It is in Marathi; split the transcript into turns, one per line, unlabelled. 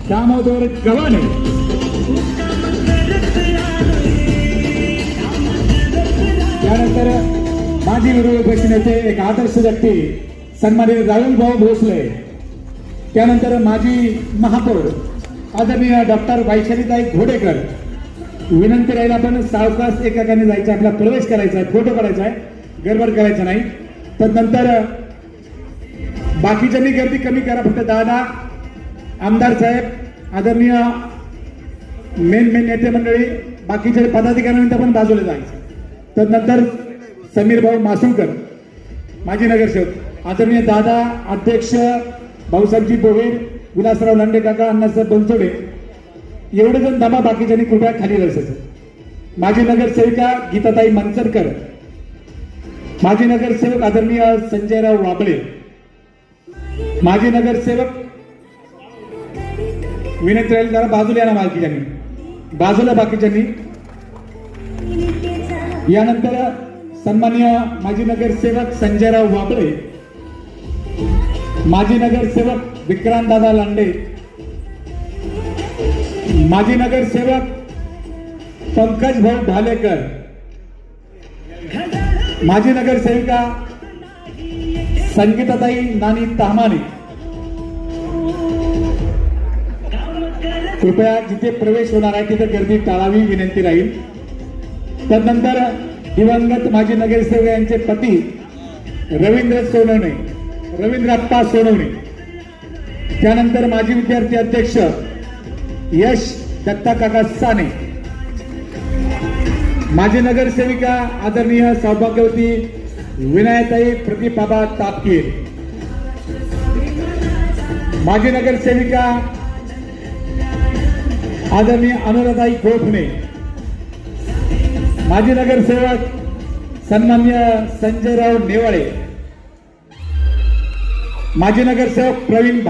दामोदर गव्हाणे, त्यानंतर माजी विरोधी पक्षनेते एक आदर्श व्यक्ती सन्माननीय राहुल भाऊ भोसले, त्यानंतर माजी महापौर आदरणीय डॉक्टर वैशालीताई घोडेकर. विनंती राहील आपण सावकाश एकाने जायचं, आपला प्रवेश करायचा आहे, फोटो काढायचा आहे, गडबड करायचं नाही. तर नंतर बाकीच्यांनी गर्दी कमी करा, फक्त दादा आमदार साहेब आदरणीय मेन नेते मंडळी बाकीच्या पदाधिकाऱ्यांनी पण बाजूला जायचं. तर नंतर समीर भाऊ मासुळकर माजी नगरसेवक, आदरणीय दादा अध्यक्ष भाऊसाहेबजी बोवीर, विलासराव लांडे काका, अण्णासाहेब बनसोडे, एवढे जण दमा, बाकीच्यांनी कृपया खाली बसायचं. माजी नगरसेविका गीताताई मनसरकर, माजी नगरसेवक आदरणीय संजयराव वाबळे, माजी नगरसेवक विनंती राहील जरा बाजूला या ना, बाकीच्यांनी बाजूला, बाकीच्यांनी. यानंतर सन्माननीय माजी नगरसेवक संजयराव वाबळे, माजी नगरसेवक विक्रांत दादा लांडे, माजी नगरसेवक पंकज भाऊ भालेकर, माजी नगरसेविका संगीताताई नानी ताहमाने. कृपया जिथे प्रवेश होणार आहे तिथे गर्दी टाळावी विनंती राहील. त्यानंतर दिवंगत माजी नगरसेवक यांचे पती रवींद्र सोनवणे, रवींद्रप्पा सोनवणे, त्यानंतर माजी विद्यार्थी अध्यक्ष यश दत्ता काका साने, माजी नगरसेविका आदरणीय सौभाग्यवती विनायताई प्रतिभाबा तापकीर, माजी नगरसेविका आदरणीय अनुराधाई गोफणे, माजी नगरसेवक सन्मान्य संजयराव नेवाळे, माजी नगरसेवक प्रवीण